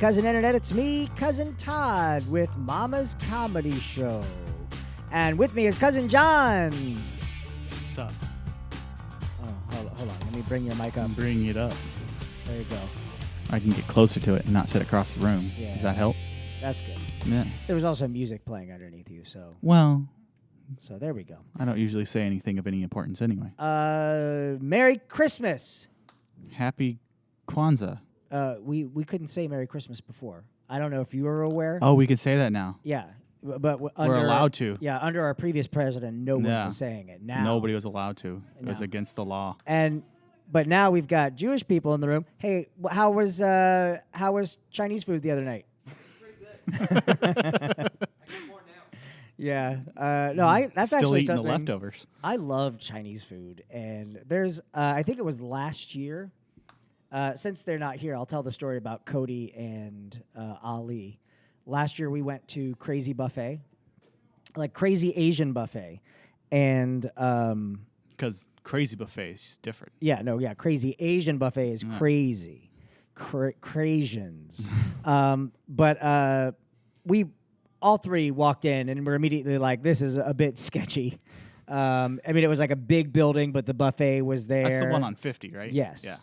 Cousin Internet. It's me, Cousin Todd, with Mama's Comedy Show. And with me is Cousin John. What's up? Oh, hold on. Let me bring your mic up. I'm bringing it up. There you go. I can get closer to it and not sit across the room. Yeah. Does that help? That's good. Yeah. There was also music playing underneath you, so there we go. I don't usually say anything of any importance anyway. Merry Christmas. Happy Kwanzaa. We couldn't say Merry Christmas before. I don't know if you were aware. Oh, we can say that now. Yeah, but We're allowed to. Yeah, under our previous president, no one was saying it. Now Nobody was allowed to. It was No. against the law. But now we've got Jewish people in the room. Hey, how was Chinese food the other night? Pretty good. I get more now. Yeah. That's Still actually eating something. the leftovers. I love Chinese food, and there's I think it was last year. Since they're not here, I'll tell the story about Cody and Ali. Last year we went to Crazy Buffet, like Crazy Asian Buffet, and Because Crazy Buffet is different. Crazy Asian Buffet is crazy, Crasians. But we all three walked in and we're immediately like, this is a bit sketchy. I mean, it was like a big building, but the buffet was there. That's the one on 50, right? Yes. Yeah.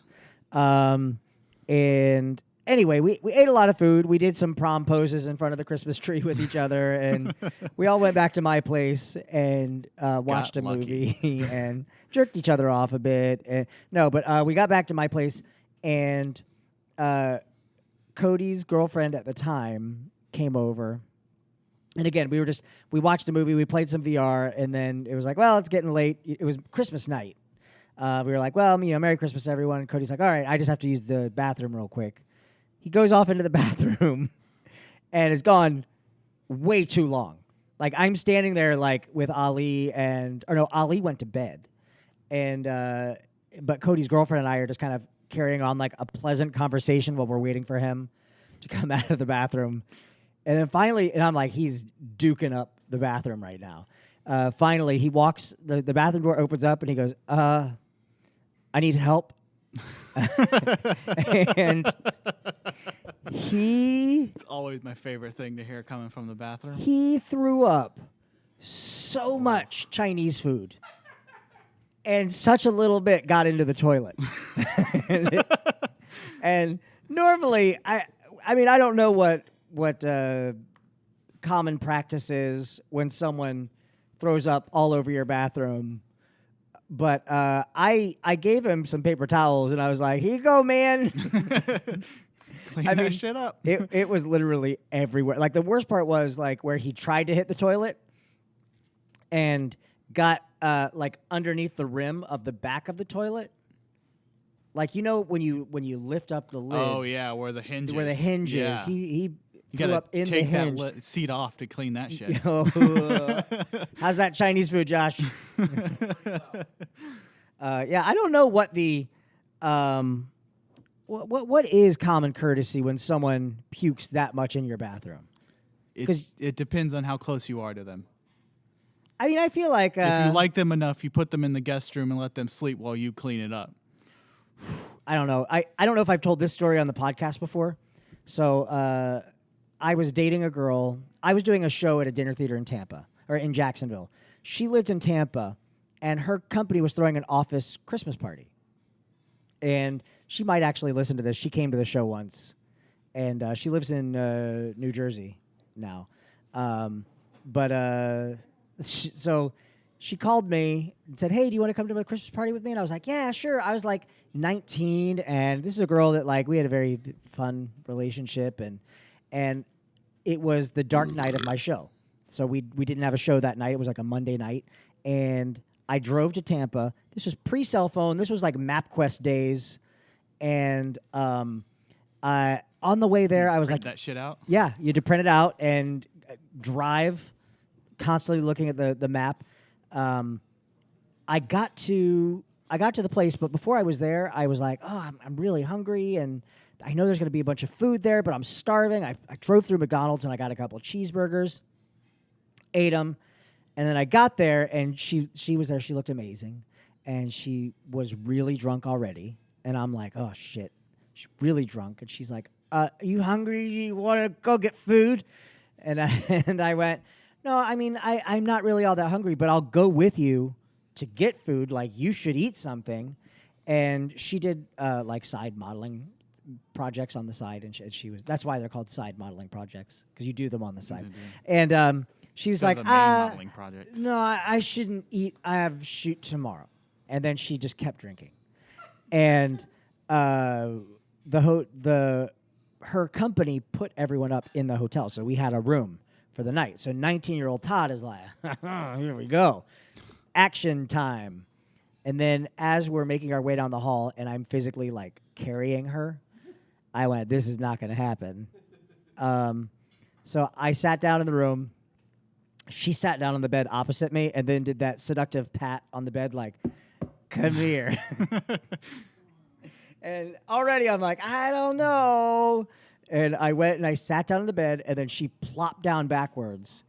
And anyway, we ate a lot of food. We did some prom poses in front of the Christmas tree with each other, and we all went back to my place and watched a movie and jerked each other off a bit. But we got back to my place, and Cody's girlfriend at the time came over. And again, we watched a movie, we played some VR, and then it was like, well, it's getting late. It was Christmas night. We were like, well, Merry Christmas, everyone. And Cody's like, all right, I just have to use the bathroom real quick. He goes off into the bathroom and is gone way too long. Like, I'm standing there, like, with Ali Ali went to bed. But Cody's girlfriend and I are just kind of carrying on, like, a pleasant conversation while we're waiting for him to come out of the bathroom. And then finally, and I'm like, he's duking up the bathroom right now. Finally, he walks, the bathroom door opens up, and he goes, I need help. And It's always my favorite thing to hear coming from the bathroom. He threw up so much Chinese food, and such a little bit got into the toilet. And normally, I mean, I don't know what common practice is when someone throws up all over your bathroom. But I gave him some paper towels, and I was like, here you go, man. Clean that shit up. It was literally everywhere. Like, the worst part was, like, where he tried to hit the toilet and got, like, underneath the rim of the back of the toilet. Like, when you lift up the lid. Oh, yeah, where the hinge is. Where the hinge is. Yeah. He You threw gotta up in take the hinge. that seat off to clean that shit. How's that Chinese food, Josh? I don't know what the what is common courtesy when someone pukes that much in your bathroom. It depends on how close you are to them. I mean, I feel like if you like them enough, you put them in the guest room and let them sleep while you clean it up. I don't know. I don't know if I've told this story on the podcast before. So I was dating a girl. I was doing a show at a dinner theater in Tampa, or in Jacksonville. She lived in Tampa, and her company was throwing an office Christmas party. And she might actually listen to this. She came to the show once, and she lives in New Jersey now. So she called me and said, hey, do you want to come to the Christmas party with me? And I was like, yeah, sure. I was like 19, and this is a girl that, like, we had a very fun relationship, and it was the dark night of my show. So we didn't have a show that night. It was like a Monday night, and I drove to Tampa. This was pre-cell phone. This was like MapQuest days, and on the way there, I was like, that shit out? Yeah, you had to print it out and drive, constantly looking at the map. I got to the place, but before I was there, I was like, oh, I'm really hungry, and I know there's going to be a bunch of food there, but I'm starving. I drove through McDonald's, and I got a couple of cheeseburgers, ate them, and then I got there, and she was there. She looked amazing, and she was really drunk already, and I'm like, oh, shit. She's really drunk, and she's like, Are you hungry? You want to go get food? And I went, no, I mean, I'm not really all that hungry, but I'll go with you to get food. Like, you should eat something. And she did like side modeling projects on the side, and she was. That's why they're called side modeling projects, because you do them on the side. And she's like, the main modeling project. no, I shouldn't eat. I have shoot tomorrow. And then she just kept drinking, and her company put everyone up in the hotel, so we had a room for the night. So 19-year-old Todd is like, here we go, action time. And then as we're making our way down the hall, and I'm physically like carrying her, I went, this is not going to happen. So I sat down in the room. She sat down on the bed opposite me, and then did that seductive pat on the bed, like, come here. And already I'm like, I don't know. And I went and I sat down on the bed, and then she plopped down backwards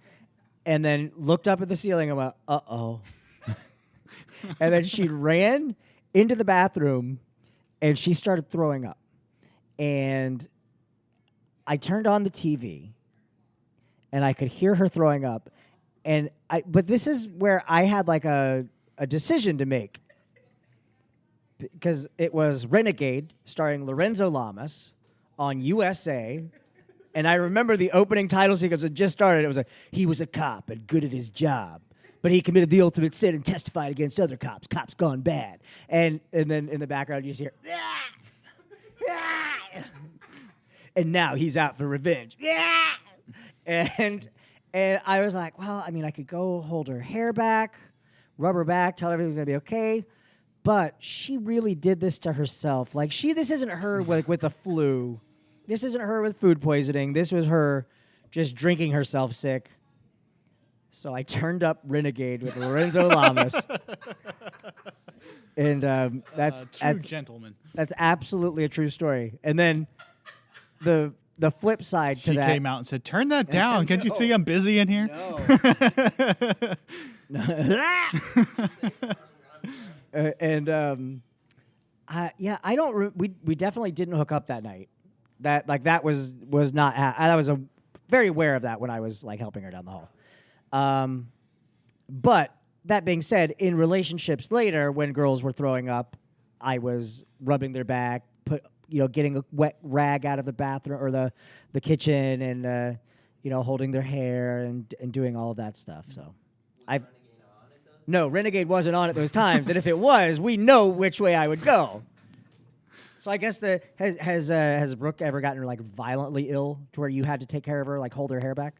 and then looked up at the ceiling and went, uh-oh. And then she ran into the bathroom, and she started throwing up. And I turned on the TV, and I could hear her throwing up. But this is where I had like a decision to make, because it was Renegade starring Lorenzo Lamas on USA. And I remember the opening title sequence that just started. It was like, he was a cop and good at his job, but he committed the ultimate sin and testified against other cops. Cops gone bad. And then in the background, you just hear, and now he's out for revenge. And I was like, well, I mean, I could go hold her hair back, rub her back, tell her everything's going to be okay. But she really did this to herself. Like, this isn't her with the flu. This isn't her with food poisoning. This was her just drinking herself sick. So I turned up Renegade with Lorenzo Lamas. And that's Gentleman. That's absolutely a true story. And then the flip side to that. She came out and said, turn that down. Can't you see I'm busy in here? No. I don't. We definitely didn't hook up that night. That was not. I was very aware of that when I was like helping her down the hall. But that being said, in relationships later, when girls were throwing up, I was rubbing their back, getting a wet rag out of the bathroom or the kitchen, and holding their hair and doing all of that stuff. So, No, Renegade wasn't on at those times, and if it was, we know which way I would go. So I guess has Brooke ever gotten like violently ill to where you had to take care of her, like hold her hair back?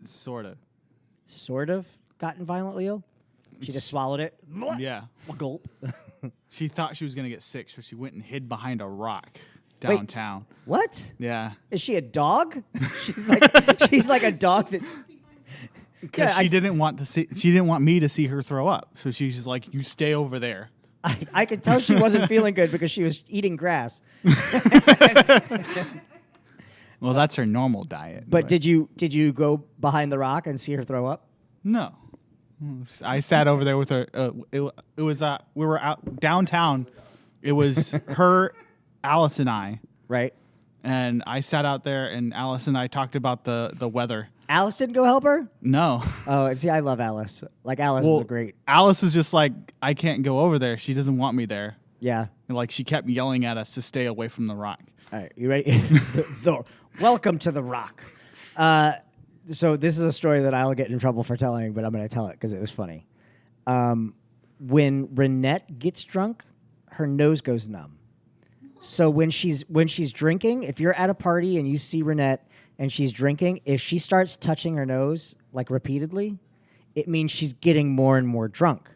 Sort of. Sort of gotten violently ill? She just swallowed it? Yeah. Gulp. She thought she was going to get sick, so she went and hid behind a rock downtown. Wait, what? Yeah. Is she a dog? she's like a dog that's... Because she didn't want me to see her throw up. So she's just like, you stay over there. I could tell she wasn't feeling good because she was eating grass. Well, that's her normal diet. But did you go behind the rock and see her throw up? No. I sat over there with her. It was we were out downtown. It was her, Alice, and I. Right. And I sat out there, and Alice and I talked about the weather. Alice didn't go help her? No. Oh, see, I love Alice. Like, Alice is a great... Alice was just like, I can't go over there. She doesn't want me there. Yeah. And like, she kept yelling at us to stay away from the rock. All right, you ready? Welcome to the rock. So this is a story that I'll get in trouble for telling, but I'm going to tell it because it was funny. When Renette gets drunk, her nose goes numb. So when she's drinking, if you're at a party and you see Renette and she's drinking, if she starts touching her nose like repeatedly, it means she's getting more and more drunk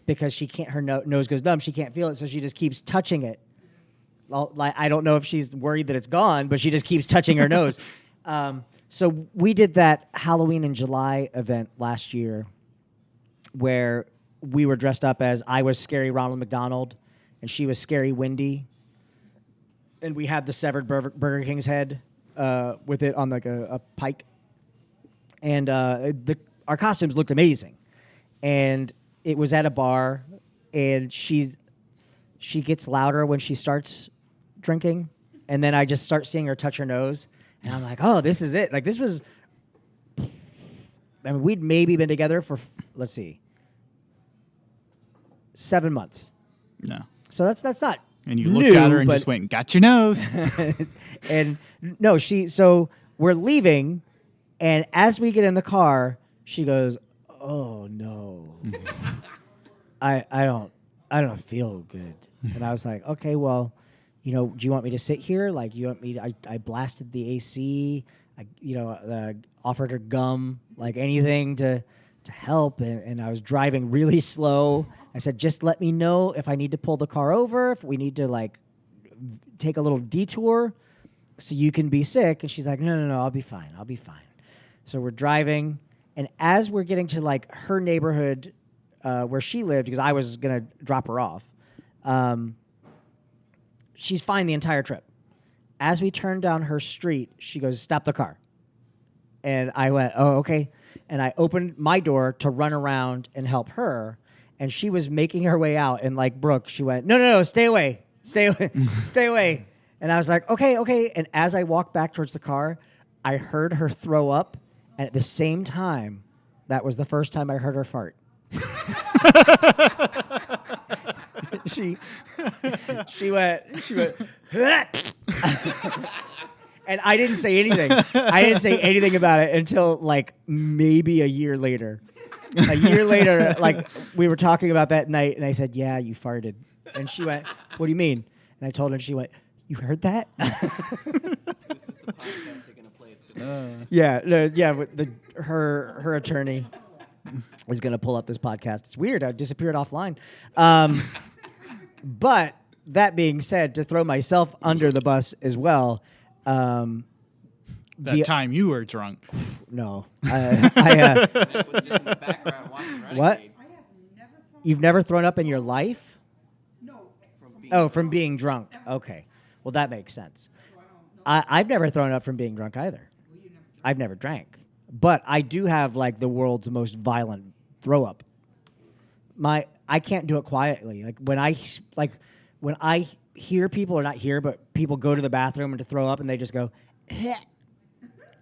because she can't. Her nose goes numb. She can't feel it, so she just keeps touching it. Well, like, I don't know if she's worried that it's gone, but she just keeps touching her nose. So we did that Halloween in July event last year, where we were dressed up as I was Scary Ronald McDonald, and she was Scary Wendy. And we had the severed Burger King's head with it on like a pike. And our costumes looked amazing. And it was at a bar, and she gets louder when she starts drinking, and then I just start seeing her touch her nose, and I'm like, oh, this is it. Like this was. I mean, we'd maybe been together for, let's see, 7 months. No. So that's not. And you looked at her and but- just went, got your nose. And no, so we're leaving, and as we get in the car, she goes, "Oh no, I don't feel good." And I was like, "Okay, well, do you want me to sit here? Like, you want me to, I blasted the AC. I offered her gum, like anything to help, and I was driving really slow. I said, just let me know if I need to pull the car over, if we need to like take a little detour so you can be sick. And she's like, no, I'll be fine. So we're driving, and as we're getting to like her neighborhood where she lived, because I was going to drop her off, she's fine the entire trip. As we turn down her street, she goes, stop the car. And I went, oh, okay. And I opened my door to run around and help her. And she was making her way out. And like Brooke, she went, no, stay away. Stay away. And I was like, okay. And as I walked back towards the car, I heard her throw up. And at the same time, that was the first time I heard her fart. She went, and I didn't say anything. I didn't say anything about it until like maybe a year later. A year later, like we were talking about that night, and I said, "Yeah, you farted." And she went, "What do you mean?" And I told her, and she went, "You heard that?" This is the podcast they're gonna play. Her attorney is going to pull up this podcast. It's weird. I disappeared offline. But that being said, to throw myself under the bus as well. That time you were drunk. No. Nick was just in the background watching Renegade. What? You've never thrown up in your life? From being drunk. Okay. Well, that makes sense. I've never thrown up from being drunk either. I've never drank. But I do have like the world's most violent throw up. I can't do it quietly. Like when I hear people, or not hear, but people go to the bathroom and to throw up, and they just go, "Eh,"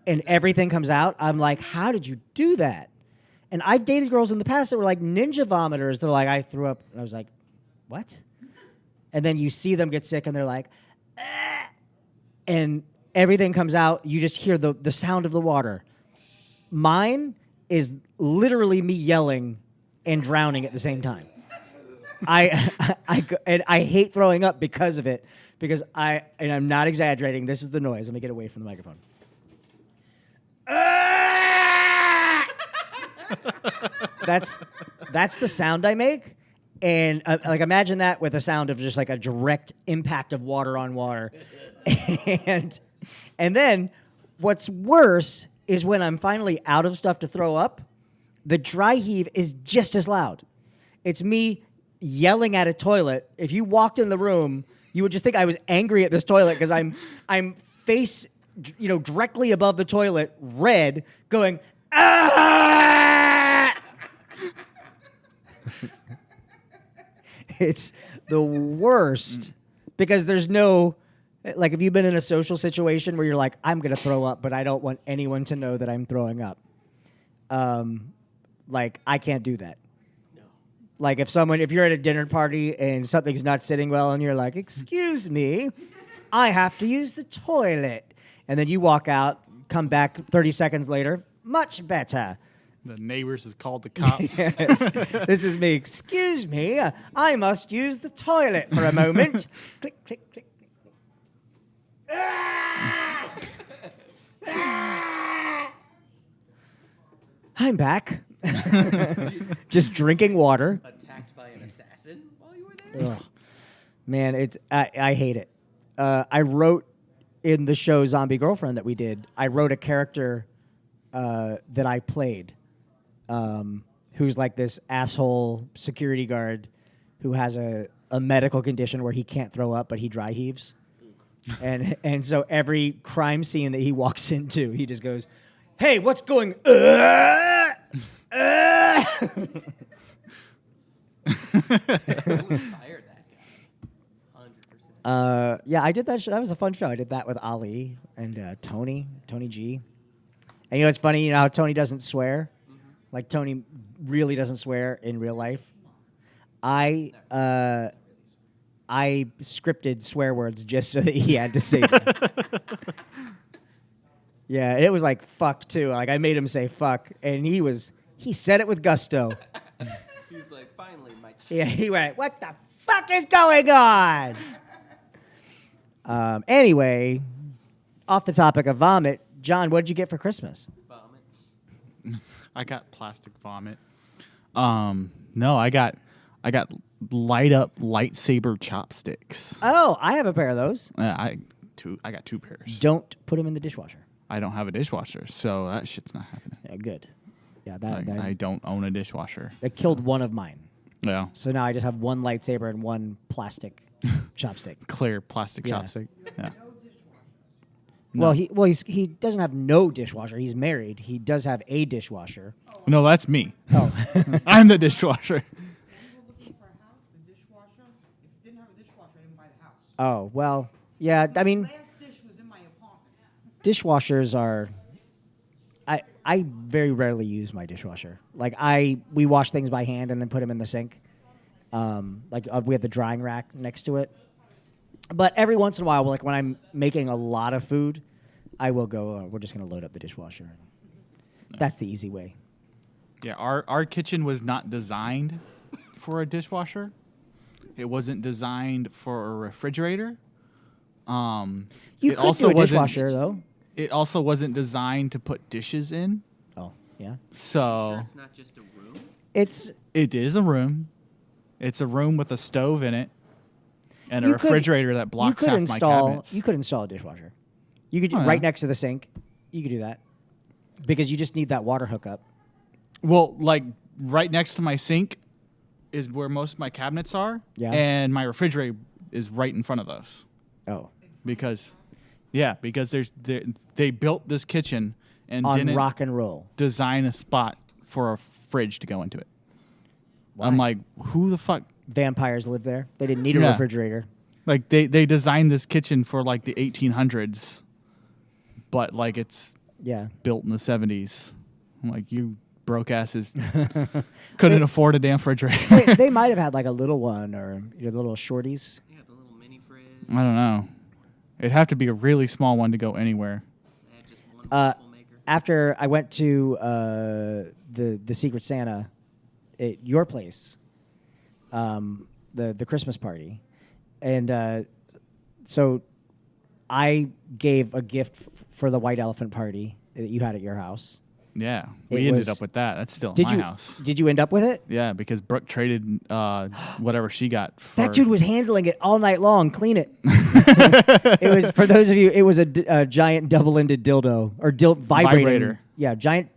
and everything comes out. I'm like, how did you do that? And I've dated girls in the past that were like ninja vomiters. They're like, I threw up, and I was like, what? And then you see them get sick, and they're like, "Eh," and everything comes out. You just hear the sound of the water. Mine is literally me yelling and drowning at the same time. I hate throwing up because of it, because and I'm not exaggerating. This is the noise. Let me get away from the microphone. That's the sound I make, and like imagine that with a sound of just like a direct impact of water on water, and then what's worse is when I'm finally out of stuff to throw up, the dry heave is just as loud. It's me yelling at a toilet. If you walked in the room, you would just think I was angry at this toilet because I'm face, directly above the toilet, red, going, ah! It's the worst because there's no, like, if you've been in a social situation where you're like, I'm going to throw up, but I don't want anyone to know that I'm throwing up. Like, I can't do that. No. Like, if you're at a dinner party and something's not sitting well and you're like, excuse me, I have to use the toilet. And then you walk out, come back 30 seconds later, much better. The neighbors have called the cops. Yes. This is me. Excuse me, I must use the toilet for a moment. Click, click, click. I'm back. Just drinking water. Attacked by an assassin while you were there? Ugh. Man, I hate it. I wrote in the show Zombie Girlfriend that we did, I wrote a character that I played who's like this asshole security guard who has a medical condition where he can't throw up, but he dry heaves. And so every crime scene that he walks into, he just goes, "Hey, what's going?" I would fire that guy. 100%. Yeah, I did that. That was a fun show. I did that with Ali and Tony G. And you know, it's funny. You know how Tony doesn't swear. Like Tony really doesn't swear in real life. I scripted swear words just so that he had to say them. Yeah, and it was like fuck too. Like I made him say fuck, and he said it with gusto. He's like, finally, my Yeah, he went, what the fuck is going on? Anyway, off the topic of vomit, John, what did you get for Christmas? vomit. I got plastic vomit. No, I got light up lightsaber chopsticks. Oh, I have a pair of those. I got 2 pairs. Don't put them in the dishwasher. I don't have a dishwasher, so that shit's not happening. Yeah, good. Yeah, I don't own a dishwasher. that killed one of mine. Yeah, So now I just have one lightsaber and one plastic chopstick. clear plastic Yeah. chopstick. Yeah. Well, he doesn't have no dishwasher. He's married. He does have a dishwasher. No, that's me. Oh, I'm the dishwasher. Looking for a house, the dishwasher. If it didn't have a dishwasher, I didn't buy the house. oh well, yeah. I mean, Last dish was in my apartment. dishwashers are. I very rarely use my dishwasher. Like we wash things by hand and then put them in the sink. We have the drying rack next to it. But every once in a while, like when I'm making a lot of food, I will go. We're just going to load up the dishwasher. That's the easy way. Yeah, our kitchen was not designed for a dishwasher. It wasn't designed for a refrigerator. You it could also do a wasn't- dishwasher though. It also wasn't designed to put dishes in. Oh yeah, So Sure, it's not just a room. it is a room. It's a room with a stove in it and a You could- refrigerator that blocks half my cabinets. You could install a dishwasher. You could Oh, yeah. right next to the sink. You could do that because you just need that water hookup. Well, like right next to my sink is where most of my cabinets are. Yeah. And my refrigerator is right in front of those. Oh, Because they built this kitchen and on didn't rock and roll. design a spot for a fridge to go into it. Why? I'm like, who the fuck? Vampires live there. They didn't need a Yeah. refrigerator. Like they designed this kitchen for like the 1800s, but like it's Yeah. built in the 70s. I'm like, you broke asses couldn't afford a damn refrigerator. they might have had like a little one or the little shorties. They got the little mini fridge. I don't know. It'd have to be a really small one to go anywhere. They had just one Uh, waffle maker. After I went to the Secret Santa at your place, the Christmas party, and so I gave a gift for the white elephant party that you had at your house. Yeah, It we ended was- up with that. That's still in Did my you house. did you end up with it? Yeah, because Brooke traded whatever she got. For That dude was handling it all night long. Clean it. It was, for those of you, it was a giant double-ended dildo or vibrating. Vibrator. Yeah, giant,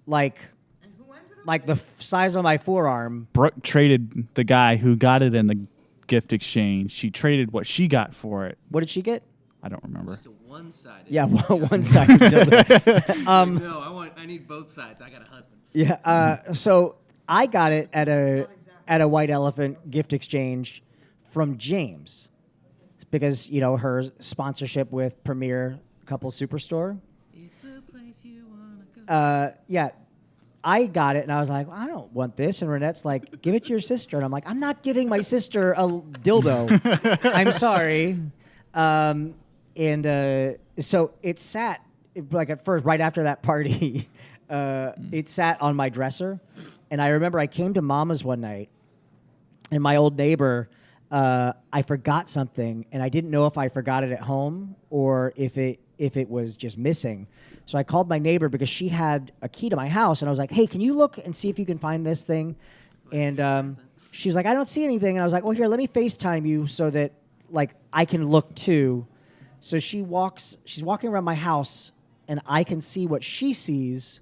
like And who ended up the size of my forearm. Brooke traded the guy who got it in the gift exchange. She traded what she got for it. What did she get? I don't remember. Just a one-sided. Yeah, one-sided dildo. No, I need both sides. I got a husband. Yeah. So I got it at a white elephant gift exchange from James because her sponsorship with Premier Couple Superstore. It's the place you wanna go. Yeah, I got it and I was like, I don't want this. And Renette's like, give it to your sister. And I'm like, I'm not giving my sister a dildo. I'm sorry. So it sat, like at first, right after that party, it sat on my dresser. And I remember I came to Mama's one night and my old neighbor, I forgot something and I didn't know if I forgot it at home or if it was just missing. So I called my neighbor because she had a key to my house and I was like, hey, can you look and see if you can find this thing? And she was like, I don't see anything. And I was like, well, here, let me FaceTime you so that I can look too. So she's walking around my house and I can see what she sees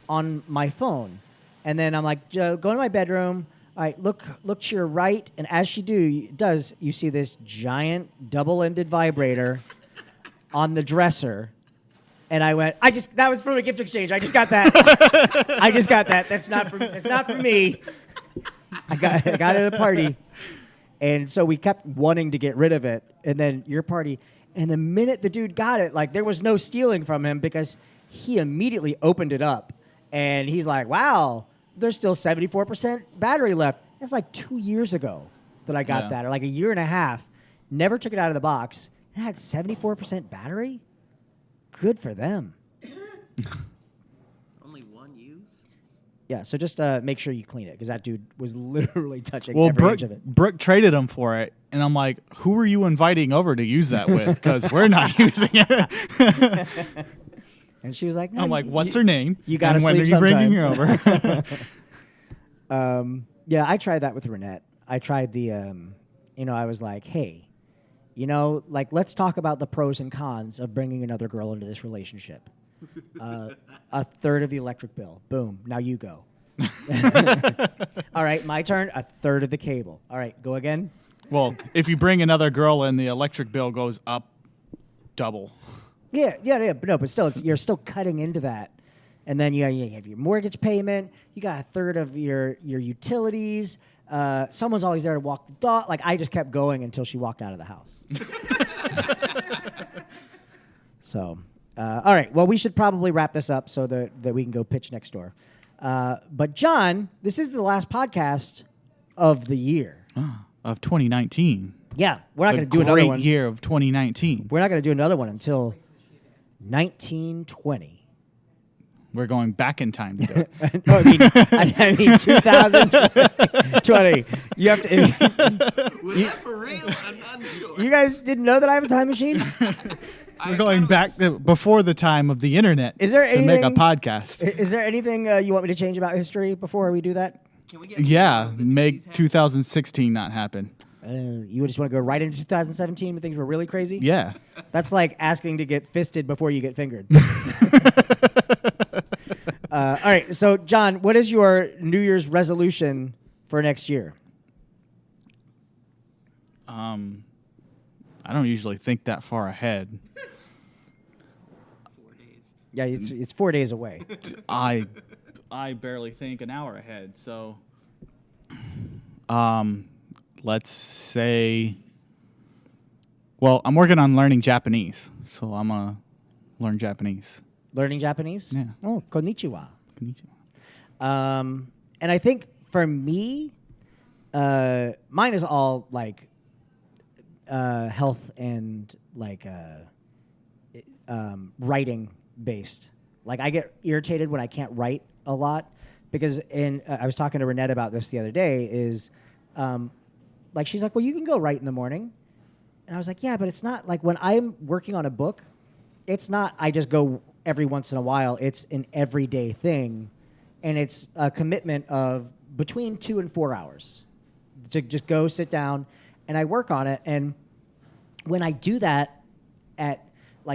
on my phone. And then I'm like, go to my bedroom. All right, look to your right. And as she does, you see this giant double-ended vibrator on the dresser. And I went, that was from a gift exchange. I just got that. I just got that. It's not for me. I got it at a party. And so we kept wanting to get rid of it. And then your party, and the minute the dude got it, like there was no stealing from him because he immediately opened it up. And he's like, wow, there's still 74% battery left. That's like 2 years ago that I got that, or like a year and a half. Never took it out of the box. And it had 74% battery. Good for them. Only one use? Yeah, so just make sure you clean it because that dude was literally touching every Brooke, inch of it. Brooke traded him for it, and I'm like, who are you inviting over to use that with? Because we're not using it. And she was like, no, I'm like, what's her name? You got to and when sleep are you bringing sometime. her over? Yeah, I tried that with Renette. I tried the, I was like, hey, like let's talk about the pros and cons of bringing another girl into this relationship. A third of the electric bill. Boom. Now you go. All right, my turn. A third of the cable. All right, go again. Well, if you bring another girl in, the electric bill goes up double. Yeah. But no, but still, you're still cutting into that. And then you have your mortgage payment. You got a third of your utilities. Someone's always there to walk the dog. Like, I just kept going until she walked out of the house. So, all right. Well, we should probably wrap this up so that we can go pitch next door. But, John, this is the last podcast of the year. Of 2019. Yeah. We're not going to do another one. Great year of 2019. We're not going to do another one until 1920. We're going back in time to do it. No, I mean 2020. You have to. Was that for real? I'm not sure. You guys didn't know that I have a time machine? We're going back to before the time of the internet. Is there to make a anything- podcast? Is there anything you want me to change about history before we do that? Can we get Yeah, the make cheese hats? 2016 not happen. You just want to go right into 2017 when things were really crazy? Yeah. That's like asking to get fisted before you get fingered. All right, so John, what is your New Year's resolution for next year? I don't usually think that far ahead. 4 days. Yeah, it's 4 days away. I barely think an hour ahead. So, let's say. Well, I'm working on learning Japanese, so I'm gonna learn Japanese. Learning Japanese? Yeah. Oh, konnichiwa. Konnichiwa. And I think for me, mine is all like health and like writing based. Like I get irritated when I can't write a lot because I was talking to Renette about this the other day is like she's like, well, you can go write in the morning. And I was like, yeah, but it's not like when I'm working on a book, it's not I just go every once in a while. It's an everyday thing. And it's a commitment of between 2 and 4 hours to just go sit down and I work on it. And when I do that it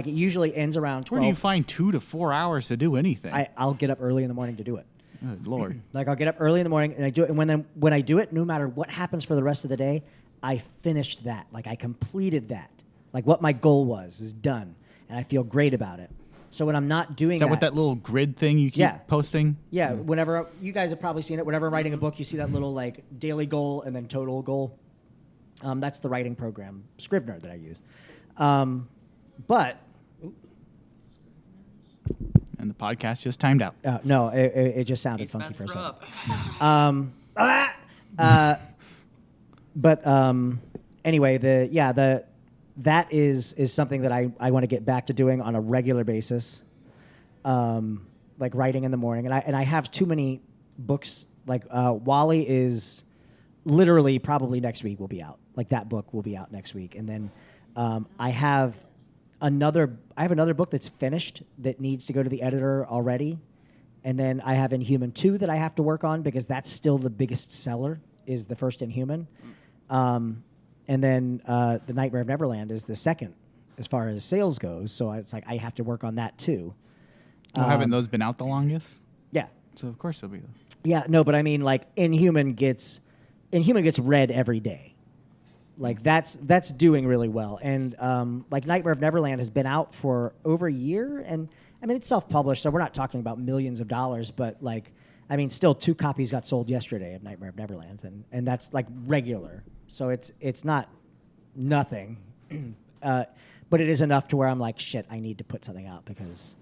usually ends around 12. Where do you find 2 to 4 hours to do anything? I'll get up early in the morning to do it. Good Lord. Like I'll get up early in the morning and I do it. And when I do it, no matter what happens for the rest of the day, I finished that. Like I completed that. Like what my goal was is done. And I feel great about it. So when I'm not doing Is that what that little grid thing you keep Yeah. posting? Yeah, whenever you guys have probably seen it. Whenever I'm writing a book, you see that little like daily goal and then total goal. That's the writing program Scrivener that I use. But And the podcast just timed out. no, it just sounded He's funky for a about second. up. But anyway, that is something that I want to get back to doing on a regular basis, like writing in the morning. And I have too many books. Like Wally is literally probably next week will be out. Like that book will be out next week. And then I have another book that's finished that needs to go to the editor already. And then I have Inhuman 2 that I have to work on because that's still the biggest seller is the first Inhuman. And then The Nightmare of Neverland is the second as far as sales goes. So it's like I have to work on that too. Well, haven't those been out the longest? Yeah. So of course they'll be. Yeah, no, but I mean like Inhuman gets read every day. Like that's doing really well. And like Nightmare of Neverland has been out for over a year and I mean it's self-published, so we're not talking about millions of dollars, but like I mean still 2 copies got sold yesterday of Nightmare of Neverland and that's like regular. So it's not nothing, but it is enough to where I'm like, shit, I need to put something out because,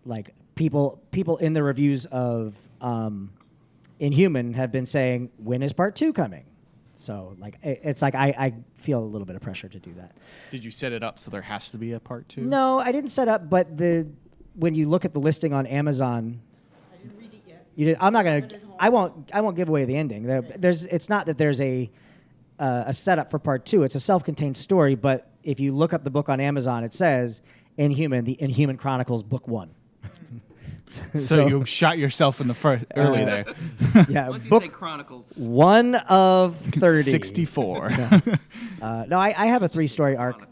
like, people in the reviews of Inhuman have been saying, when is part 2 coming? So, like, it's like I feel a little bit of pressure to do that. Did you set it up so there has to be a part 2? No, I didn't set up, but when you look at the listing on Amazon, I didn't read it yet. you did, I'm not gonna. I won't give away the ending. It's not that there's a setup for part 2. It's a self-contained story, but if you look up the book on Amazon, it says Inhuman, the Inhuman Chronicles, Book 1. So you shot yourself in the first early there. Yeah, Once you book say Chronicles, 1 of 30. 64. No, I have a 3-story arc.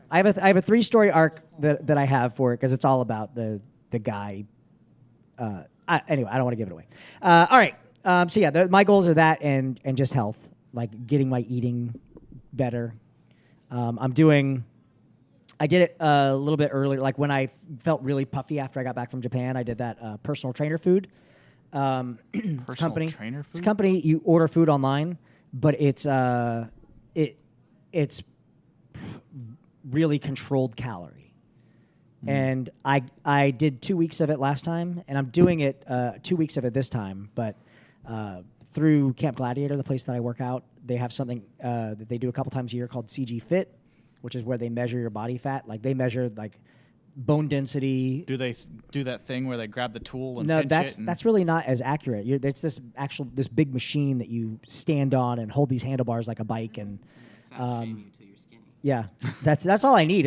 I have a 3-story arc that I have for it because it's all about the guy. Anyway, I don't want to give it away. All right. So yeah, my goals are that and just health, like getting my eating better. I did it a little bit earlier, like when I felt really puffy after I got back from Japan. I did that personal trainer food. Personal company. trainer food? It's a company you order food online, but it's really controlled calorie. And I did 2 weeks of it last time, and I'm doing it 2 weeks of it this time. But through Camp Gladiator, the place that I work out, they have something that they do a couple times a year called CG Fit, which is where they measure your body fat. Like they measure like bone density. Do they do that thing where they grab the tool and No, pinch it? that's really not as accurate. It's this big machine that you stand on and hold these handlebars like a bike and. fat shame you till you're skinny. Yeah, that's all I need.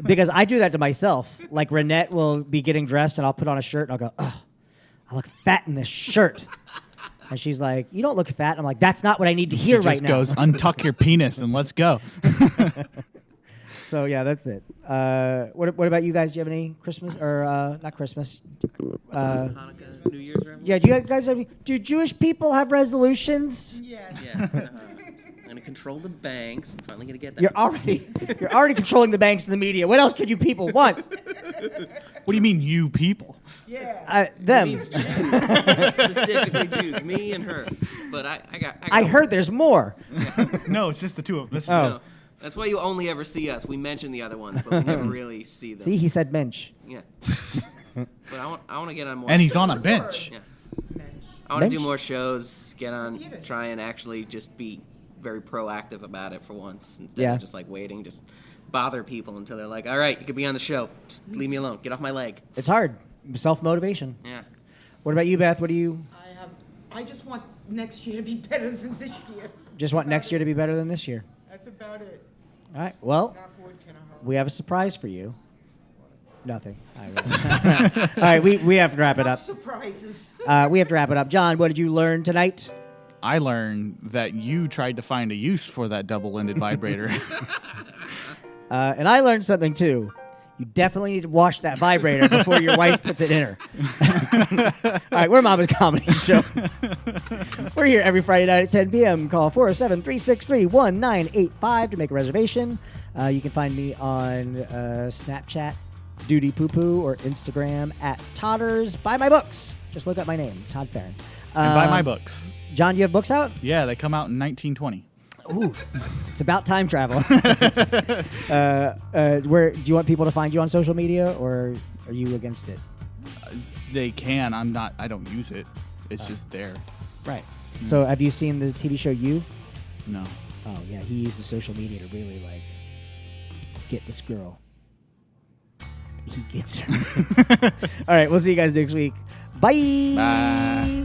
Because I do that to myself. Like Renette will be getting dressed and I'll put on a shirt and I'll go, oh, I look fat in this shirt. And she's like, you don't look fat. And I'm like, that's not what I need to hear She right just now. goes, untuck your penis and let's go. So yeah, that's it. What about you guys? Do you have any Christmas or not Christmas? Hanukkah, New Year's resolution? Yeah, do you guys do Jewish people have resolutions? Yes. Yes. I'm gonna control the banks. I'm finally gonna get that. You're already controlling the banks and the media. What else could you people want? What do you mean, you people? Yeah. Them. Means Jews, specifically Jews, me and her. But I heard there's more. No, it's just the two of us. Oh. No, that's why you only ever see us. We mention the other ones, but we never really see them. See, he said mensch. Yeah. But I want to get on more. And he's on a shows. bench. Yeah. Mensch. I want to do Bench? more shows. Get on. Yiddish. Try and actually just be very proactive about it for once instead Yeah. of just like waiting. Just bother people until they're like, all right, you could be on the show. Just leave me alone. Get off my leg. It's hard. Self-motivation. Yeah. What about you, Beth? What do you I just want next year to be better than this year. just want next year to be better than this year? That's about it. All right. Well, Knock wood, can I hope? we have a surprise for you. Nothing. All right. We have to wrap it Enough up. surprises. We have to wrap it up. John, what did you learn tonight? I learned that you tried to find a use for that double-ended vibrator. And I learned something too. You definitely need to wash that vibrator before your wife puts it in her. All right, we're Mama's Comedy Show. We're here every Friday night at 10 p.m. Call 407-363-1985 to make a reservation. You can find me on Snapchat, Duty Poo Poo, or Instagram at Todders. Buy my books. Just look up my name, Todd Farron. And buy my books. John, you have books out? Yeah, they come out in 1920. Ooh, it's about time travel. Where do you want people to find you on social media, or are you against it? They can. I'm not. I don't use it. It's just there. Right. So, have you seen the TV show You? No. Oh yeah, he uses social media to really like get this girl. He gets her. All right, we'll see you guys next week. Bye. Bye.